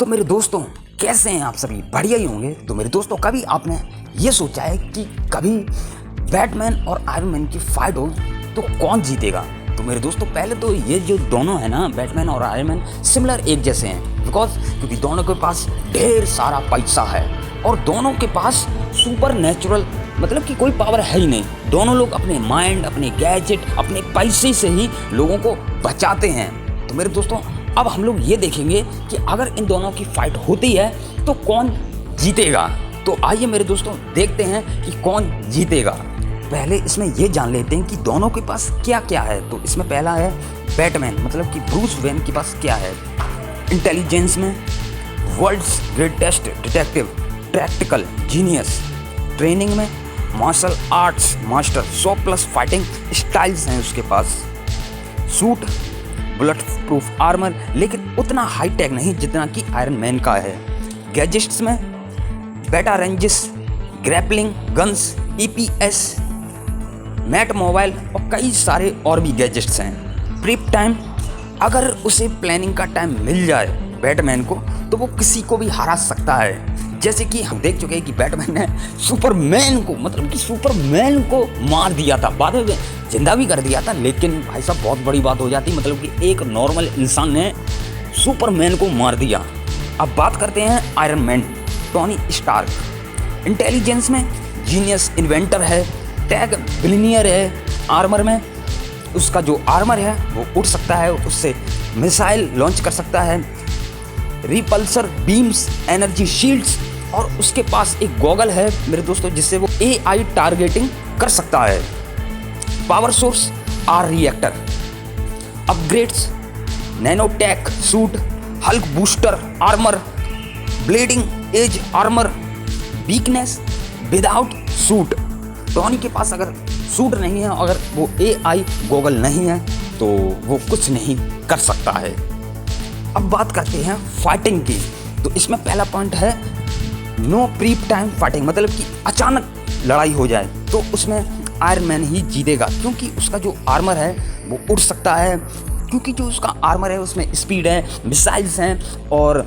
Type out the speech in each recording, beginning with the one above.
तो मेरे दोस्तों, कैसे हैं आप सभी? बढ़िया ही होंगे। तो मेरे दोस्तों, कभी आपने ये सोचा है कि कभी बैटमैन और आयरन मैन की फाइट हो तो कौन जीतेगा? तो मेरे दोस्तों, पहले तो ये जो दोनों है ना, बैटमैन और आयरन मैन, सिमिलर एक जैसे हैं क्योंकि दोनों के पास ढेर सारा पैसा है और दोनों के पास सुपर नेचुरल मतलब कि कोई पावर है ही नहीं। दोनों लोग अपने माइंड, अपने गैजेट, अपने पैसे से ही लोगों को बचाते हैं। तो मेरे दोस्तों, अब हम लोग ये देखेंगे कि अगर इन दोनों की फाइट होती है तो कौन जीतेगा। तो आइए मेरे दोस्तों, देखते हैं कि कौन जीतेगा। पहले इसमें ये जान लेते हैं कि दोनों के पास क्या क्या है। तो इसमें पहला है बैटमैन, मतलब कि ब्रूस वेन के पास क्या है? इंटेलिजेंस में world's greatest detective, practical genius, training में martial arts master, 100+ fighting styles हैं उसके पास, सूट बुलेट प्रूफ आर्मर, लेकिन उतना हाई टेक नहीं जितना कि आयरन मैन का है। गैजेट्स में batarangs, grappling guns, EPS, batmobile और कई सारे और भी गैजेट्स हैं। प्रीप टाइम, अगर उसे प्लानिंग का टाइम मिल जाए बैटमैन को तो वो किसी को भी हरा सकता है। जैसे कि हम देख चुके हैं कि बैटमैन ने सुपरमैन को मार दिया था, बाद में जिंदा भी कर दिया था, लेकिन भाई साहब बहुत बड़ी बात हो जाती, मतलब कि एक नॉर्मल इंसान ने सुपरमैन को मार दिया। अब बात करते हैं iron man, Tony Stark. Intelligence में जीनियस इन्वेंटर है, टैग बिलियनियर है। आर्मर में उसका जो आर्मर है वो उड़ सकता है, उससे मिसाइल लॉन्च कर सकता है, रिपल्सर बीम्स, एनर्जी शील्ड्स, और उसके पास एक गॉगल है मेरे दोस्तों जिससे वो AI टारगेटिंग कर सकता है। Power source R reactor, upgrades nanotech suit, hulk buster armour, bleeding edge armour, weakness without suit. Tony के पास अगर सूट नहीं है, अगर वो AI गॉगल नहीं है तो वो कुछ नहीं कर सकता है। अब बात करते हैं फाइटिंग की। तो इसमें पहला पॉइंट है नो प्रीप टाइम फाइटिंग, मतलब कि अचानक लड़ाई हो जाए तो उसमें आयरन मैन ही जीतेगा, क्योंकि उसका जो आर्मर है वो उड़ सकता है, क्योंकि जो उसका आर्मर है उसमें स्पीड है, मिसाइल्स हैं और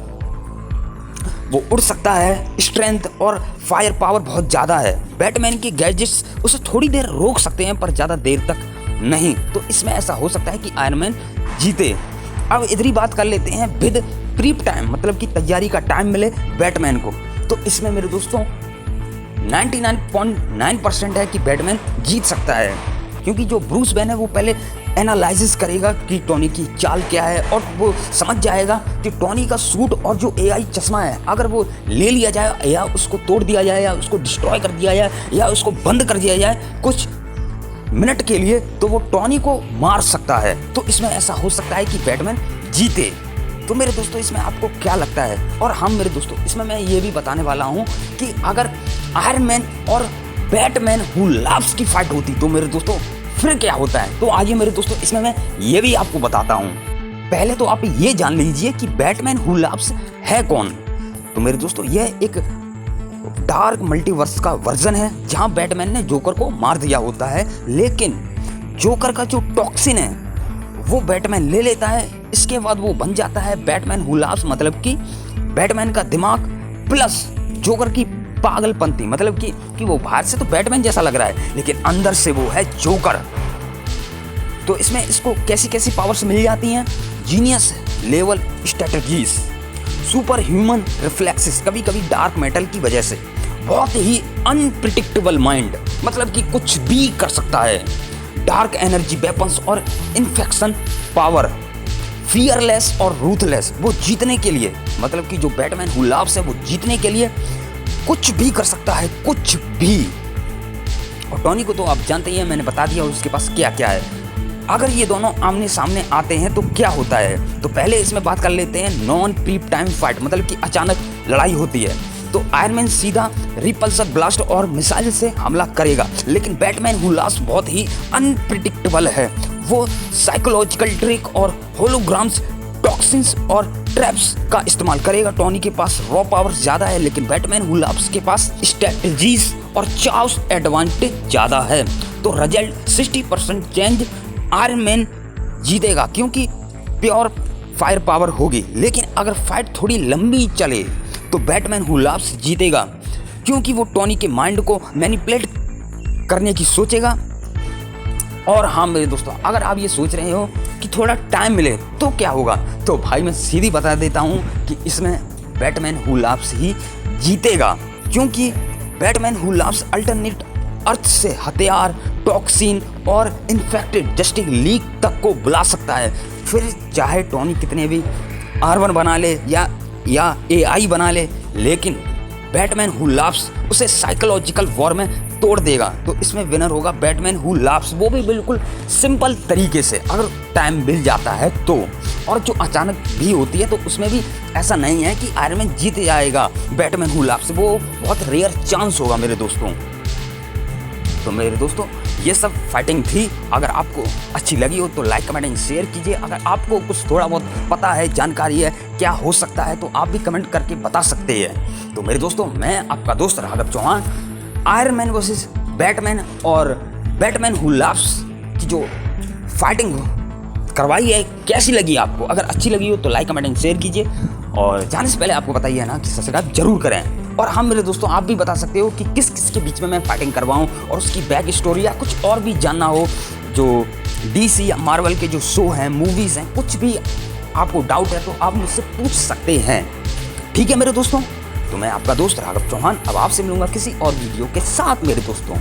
वो उड़ सकता है, स्ट्रेंथ और फायर पावर बहुत ज़्यादा है। बैटमैन के गैजेट्स उसे थोड़ी देर रोक सकते हैं पर ज़्यादा देर तक नहीं, तो इसमें ऐसा हो सकता है कि आयरन मैन जीते। अब इधर ही बात कर लेते हैं विद प्रीप टाइम, मतलब कि तैयारी का टाइम मिले बैटमैन को। तो इसमें मेरे दोस्तों 99.9% है कि बैटमैन जीत सकता है, क्योंकि जो ब्रूस वेन है वो पहले एनालिसिस करेगा कि टोनी की चाल क्या है और वो समझ जाएगा कि टोनी का सूट और जो AI चश्मा है अगर वो ले लिया जाए या उसको तोड़ दिया जाए या उसको डिस्ट्रॉय कर दिया जाए या उसको बंद कर दिया जाए कुछ मिनट के लिए, तो वो टोनी को मार सकता है। तो इसमें ऐसा हो सकता है कि बैटमैन जीते। तो मेरे दोस्तों, इसमें आपको क्या लगता है? और हम मेरे दोस्तों, इसमें मैं ये भी बताने वाला हूँ कि अगर आयरन मैन और बैटमैन हू लव्स की फाइट होती तो मेरे दोस्तों फिर क्या होता है। तो आइए मेरे दोस्तों, इसमें मैं ये भी आपको बताता हूँ। पहले तो आप ये जान लीजिए कि बैटमैन हू लव्स है कौन। तो मेरे दोस्तों, यह एक डार्क मल्टीवर्स का वर्जन है जहां बैटमैन ने जोकर को मार दिया होता है, लेकिन जोकर का जो टॉक्सिन है वो बैटमैन ले लेता है। इसके बाद वो बन जाता है बैटमैन हू लव्स, मतलब कि बैटमैन का दिमाग प्लस जोकर की पागलपंती, मतलब कि वो बाहर से तो बैटमैन जैसा लग रहा है लेकिन अंदर से वो है जोकर। तो इसमें इसको कैसी कैसी पावर्स मिल जाती हैं? Genius level strategies, super human reflexes, कभी कभी डार्क मेटल की वजह से बहुत ही अनप्रिडिक्टेबल माइंड, मतलब कि कुछ भी कर सकता है, डार्क एनर्जी वेपन्स और इन्फेक्शन पावर, फियरलेस और रूथलेस, वो जीतने के लिए, मतलब कि जो बैटमैन हू लव्स है वो जीतने के लिए कुछ भी कर सकता है, कुछ भी। और टोनी को तो आप जानते ही हैं, मैंने बता दिया उसके पास क्या क्या है। अगर ये दोनों आमने सामने आते हैं तो क्या होता है? तो पहले इसमें बात कर लेते हैं नॉन प्रीप टाइम फाइट, मतलब कि अचानक लड़ाई होती है तो आयरन मैन सीधा रिपल्सर ब्लास्ट और मिसाइल से हमला करेगा, लेकिन बैटमैन हू लव्स बहुत ही अनप्रिडिक्टेबल है। वो साइकोलॉजिकल ट्रिक और होलोग्राम्स, टॉक्सिन्स और ट्रैप्स का इस्तेमाल करेगा। टोनी के पास रॉ पावर ज़्यादा है, लेकिन बैटमैन हू लव्स के पास स्ट्रेटजीज और चाउस एडवांटेज ज़्यादा है। तो रिजल्ट 60% चेंज, आयरन मैन जीतेगा, क्योंकि प्योर फायर पावर होगी, लेकिन अगर फाइट थोड़ी लंबी चले तो बैटमैन हू लव्स जीतेगा, क्योंकि वो टोनी के माइंड को मैनिपुलेट करने की सोचेगा। और हाँ मेरे दोस्तों, अगर आप ये सोच रहे हो कि थोड़ा टाइम मिले तो क्या होगा, तो भाई मैं सीधी बता देता हूँ कि इसमें बैटमैन हू लव्स ही जीतेगा, क्योंकि बैटमैन हू लव्स अल्टरनेट अर्थ से हथियार, टॉक्सिन और इन्फेक्टेड जस्टिस लीग तक को बुला सकता है। फिर चाहे टोनी कितने भी आर्मर बना ले या एआई बना ले, लेकिन बैटमैन हू लव्स उसे साइकोलॉजिकल वॉर में तोड़ देगा। तो इसमें विनर होगा बैटमैन हू लव्स, वो भी बिल्कुल सिंपल तरीके से, अगर टाइम मिल जाता है तो। और जो अचानक भी होती है तो उसमें भी ऐसा नहीं है कि आयरन मैन जीत जाएगा बैटमैन हू लव्स, वो बहुत रेयर चांस होगा मेरे दोस्तों। तो मेरे दोस्तों ये सब फाइटिंग थी। अगर आपको अच्छी लगी हो तो लाइक कमेंट एंड शेयर कीजिए। अगर आपको कुछ थोड़ा बहुत पता है, जानकारी है क्या हो सकता है, तो आप भी कमेंट करके बता सकते हैं। तो मेरे दोस्तों मैं आपका दोस्त Raghav Chauhan, iron man versus Batman और बैटमैन हू लव्स की जो फाइटिंग करवाई है कैसी लगी आपको। अगर अच्छी लगी हो तो लाइक कमेंट एंड शेयर कीजिए, और जाने से पहले आपको बताइए ना कि सब्सक्राइब जरूर करें। और हम मेरे दोस्तों आप भी बता सकते हो कि किस किस के बीच में मैं फाइटिंग करवाऊं, और उसकी बैक स्टोरी या कुछ और भी जानना हो, जो डीसी या मार्वल के जो शो हैं, मूवीज़ हैं, कुछ भी आपको डाउट है तो आप मुझसे पूछ सकते हैं। ठीक है मेरे दोस्तों, तो मैं आपका दोस्त राघव चौहान अब आपसे मिलूंगा किसी और वीडियो के साथ मेरे दोस्तों।